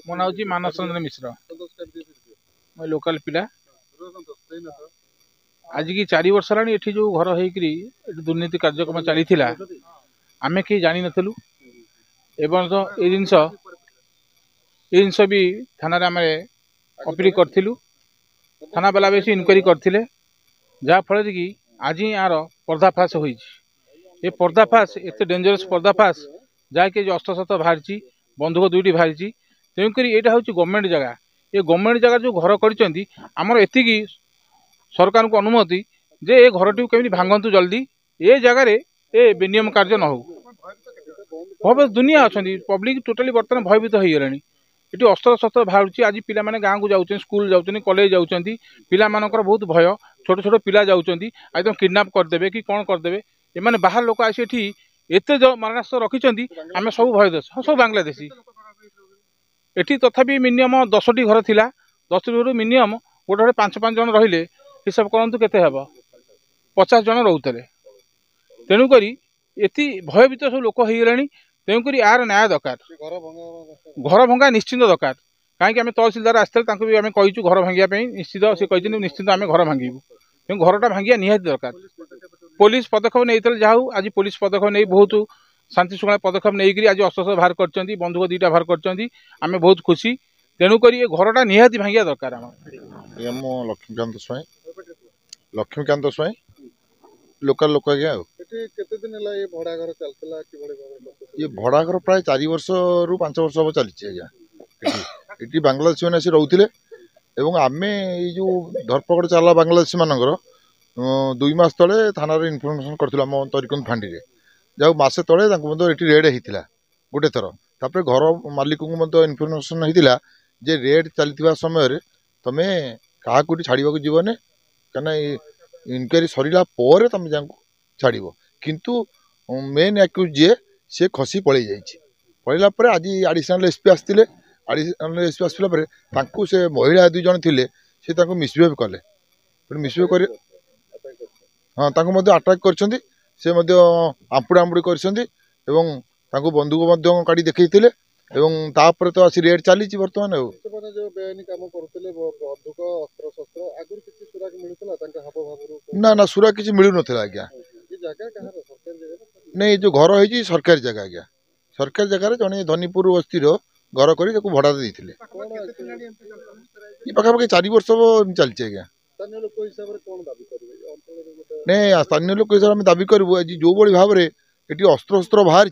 मो ना मानस चंद्र मिश्र मैं लोकल पिला आज की 4 वर्ष है ये जो घर होकरी दुर्नीति कार्यक्रम चली आमे कहीं जानी नथलु एवं तो ये जिनस भी थाना आम अपील करूँ थाना वाला भी इनक्वारी करते जहाँफल कि आज यार पर्दाफाश हो पर्दाफाश एत डेंजरस पर्दाफाश जहाँकि अस्त्र शस्त्र बाहरी बंधुक 2टी बाहरी तेणुक यहाँ हूँ गवर्नमेंट जगह ये गवर्नमेंट जगह जो घर करमर एति सरकार को अनुमति जे ये घर टी कमी भांगतु जल्दी ये जगार ये बेनियम कार्य न हो भय दुनिया अच्छा पब्लिक टोटाली बर्तमान भयभीत हो गला ये अस्त्र शस्त्र बाहर आज पिला माने गाँव को जाऊँ स्कूल जाऊँ कॉलेज जाऊँ पिला मानकर बहुत भय छोट छोट पिला जाऊँ आज तुम किडनैप करदे कि कौन करदे एमाने बाहर लोक आसी एत मारणास्त्र रखी आम सब भय देश हाँ सब बांग्लादेशी एटी तथापि मिनिमम 10टी घर थिला 10टी घर मिनिमम गोटे 5-5 जन रहिले हिसाब करंतु केते हेबो 50 जन रोते तेणुक एति भयभीत सब लोक हो गलानी तेणुक यार न्याय दरकार घर भंगा निश्चित दरकार कहीं आम तहसिलदार आसते भी आम कहीचु घर भांगिया निश्चित से कहते निश्चित आम घर भांगू तेणु घरटा भांगिया निहाती दरकार पुलिस पदक्षेप नहीं जाऊ आज पुलिस पदक्षेप नहीं बहुत शांति श्रृंखला पदक्षेप नहीं आज अस्त्र बाहर कर बंधुक 2टा बाहर कर बहुत खुशी तेणुक ये घरटा निहाती भांगिया दरकार लक्ष्मीकांत स्वाई लोकल लोक आज्ञा ये भड़ा घर प्राय 4 वर्ष रु 5 वर्ष हम चली आज्ञा ये बांग्लादेशी मैंने रोते एवं आम जो धरपकड़ चला बांग्लादेशी मानकर 2 मास तले थाना इनफर्मेशन करूँ तरीकुंद फांडी में जाऊ मसे तले ये रेड होता गोटे थर तापर घर मालिक को इनफर्मेशन होता जे रेड चलता समय तुम क्या छाड़ा जीवन कहीं इनक्वारी सरला तुम जाको छाड़ किंतु मेन एक्यूज जी सी खसी पलैला आज एडिशनल एसपी आसते एडिशनल एसपी आसला से महिला 2 जन थे सी मिसबिहेव कले मिसबिहेव कर हाँ आटाक कर आंपुड़ आंपुड़ी कर बंधुक काढ़ी देखते तापर तो आसी रेड चली बर्तमान ना ना सुरा किसी मिलू ना आज्ञा नहीं जो घर है सरकारी जगह आज्ञा सरकारी जगह जड़े धनीपुर बस्ती घर कर भड़ा देते पाखापाखि 4 वर्ष चलती आज्ञा नहीं स्थानीय लोक हिसाब से दाबी करूँ आज जो भाव में ये अस्त्र शस्त्र बाहर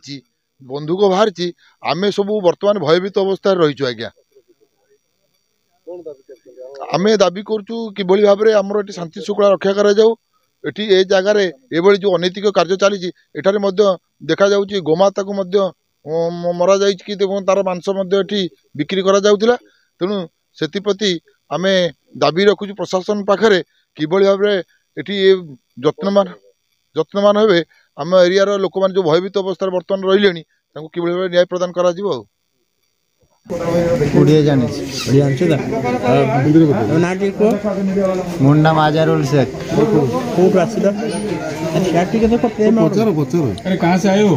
बंधुक बाहर आमे सब बर्तमान भयभीत अवस्था रहीचु आज्ञा आम दाबी करूँ कि भाव में आमर ये शांति श्रृंखला रक्षा करी ए जगार ये जो अनैतिक कार्य चली देखा जाऊँगी गोमाता को मरा कि तार मांस बिक्री करा तेणु से आम दाबी रखुचु प्रशासन पाखे कि भाव में ये जत्नमान हे आम एरिया लोक मैंने जो भयभीत अवस्था बर्तमान रही कि न्याय प्रदान करा मोर नाम आजारुल शेख कहाँ से आए हो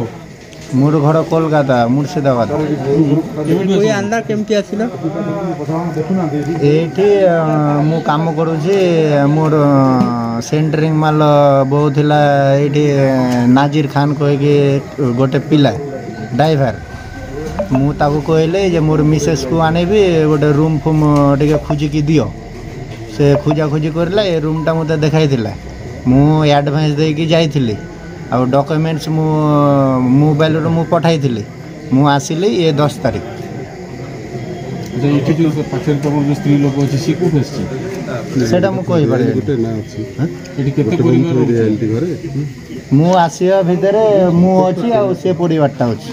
मोर घर कोलकाता मुर्शिदाबाद मु काम करुँची मोर सेंटरिंग माल बहुत ये नाजिर खान कहीकि गोटे पिला ड्राइवर मुझे कहले जे मोर मिसेस को आने भी गोटे रूम फूम टे खोजिकी दियो से खोजा खोजी करला ये रूमटा मत देखाई मु एडभांस देकी जाइली आ डॉक्यूमेंट्स मु मोबाइल रो मु पठाई थी मु आसिली ये 10 तारीख स्त्री लोक सेटा मु कहि पारे मु आसिया भितर मु अछि आ से परिवारटा अछि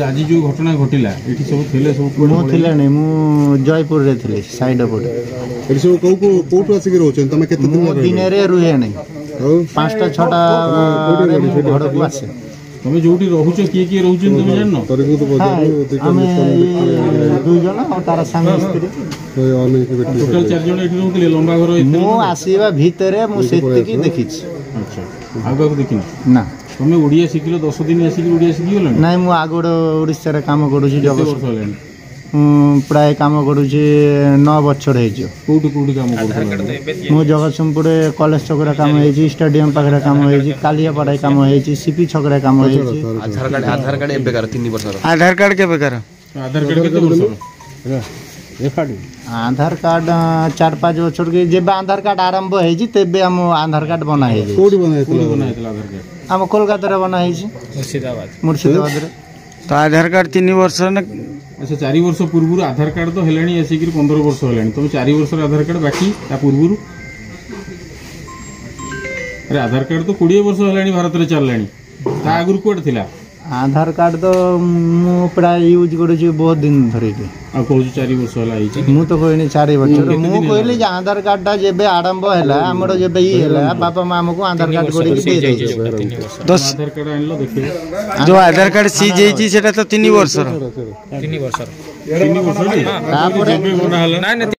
आज जो घटना घटिला एठी सब थिले सब मु थिले नै मु जयपुर रे थिले साइड पटे एठी सब कोठो आसी के रहछन तमे केते दिन रे रुहे नै 5टा 6टा घर को आसे तुम जो रोच किए रोच तुम जान आमे 2 जन और तार संग स्त्री टोटल 4 जन एठी रहउतले लंबा घर मु आसीबा भितरे मु सेति देखि अच्छा आगो देखिन ना तुम ओडिया शिखिलो 10 दिन आसी ओडिया शिखि गेलो नै मु आगोड ओडिसा रे काम करू छी जगह ପ୍ରାୟ କାମ କରୁଛି 9 ବର୍ଷ ହେଇଯିବ। କୋଉଠି କୋଉଠି କାମ କରୁଛନ୍ତି? ମୁଁ ଜଗତସିଂହପୁରରେ କଲେଜ ଛକରେ କାମ ହେଇଛି, ଷ୍ଟାଡିୟମ ପାଖରେ କାମ ହେଇଛି, କାଲିଆପଡ଼ାରେ କାମ ହେଇଛି, ସିପି ଛକରେ କାମ ହେଇଛି। ଆଧାର କାର୍ଡ ଏବେକାର 3 ବର୍ଷର ଆଧାର କାର୍ଡ କେବେକାର? ଆଧାର କାର୍ଡ କେତେ ବର୍ଷର? ଆଧାର କାର୍ଡ 4-5 ବର୍ଷ କି ଯେବେ ଆଧାର କାର୍ଡ ଆରମ୍ଭ ହେଇଛି ତେବେ ଆମ ଆଧାର କାର୍ଡ ବନା ହେଇଯାଇଛି। କୋଉଠି ବନା ହେଇଥିଲା ଆଧାର କାର୍ଡ? ଆମ କୋଲକାତାରେ ବନା ହେଇଛି, ମୁର୍ଶିଦାବାଦରେ। ତ ଆଧାର କାର୍ଡ 3 ବର୍ଷ ନା? ଆଚ୍ଛା 4 ବର୍ଷ ପୂର୍ବରୁ ଆଧାର କାର୍ଡ ତ ହେଲାଣି ଆସିକି 15 ବର୍ଷ ହେଲାଣି, ତମେ 4 ବର୍ଷର ଆଧାର କାର୍ଡ ବାକି ତା ପୂର୍ବରୁ? ଆରେ ଆଧାର କାର୍ଡ ତ 20 ବର୍ଷ ହେଲାଣି ଭାରତରେ ଚାଲିଲାଣି, ତା ଆଗରୁ କୁଆଡେ ଥିଲା? ଆଧାର କାର୍ଡ ତ ମୁଁ ପ୍ରାୟ ୟୁଜ୍ କରୁଛି ବହୁତ ଦିନ ଧରିକି। ଆଉ କହୁଛୁ 4 ବର୍ଷ ହେଲା ହେଇଛି। ମୁଁ ତ କହିନି 4 ବର୍ଷ, ମୁଁ କହିଲି ଯେ ଆଧାର କାର୍ଡଟା ଯେବେ ଆରମ୍ଭ ହେଲା ଆମର ଯେବେ ହେଲା ବାପା ମା ଆମକୁ ଆଧାର କାର୍ଡ କରିକି ଦେଇଦେଇଛି। ଆଧାର କାର୍ଡ ଆଣିଲ ଦେଖିବ। ଯୋଉ ଆଧାର କାର୍ଡ ସିଜ୍ ହେଇଛି ସେଟା ତ 3 ବର୍ଷର। 3 ବର୍ଷ ତାପରେ ବନା ହେଲା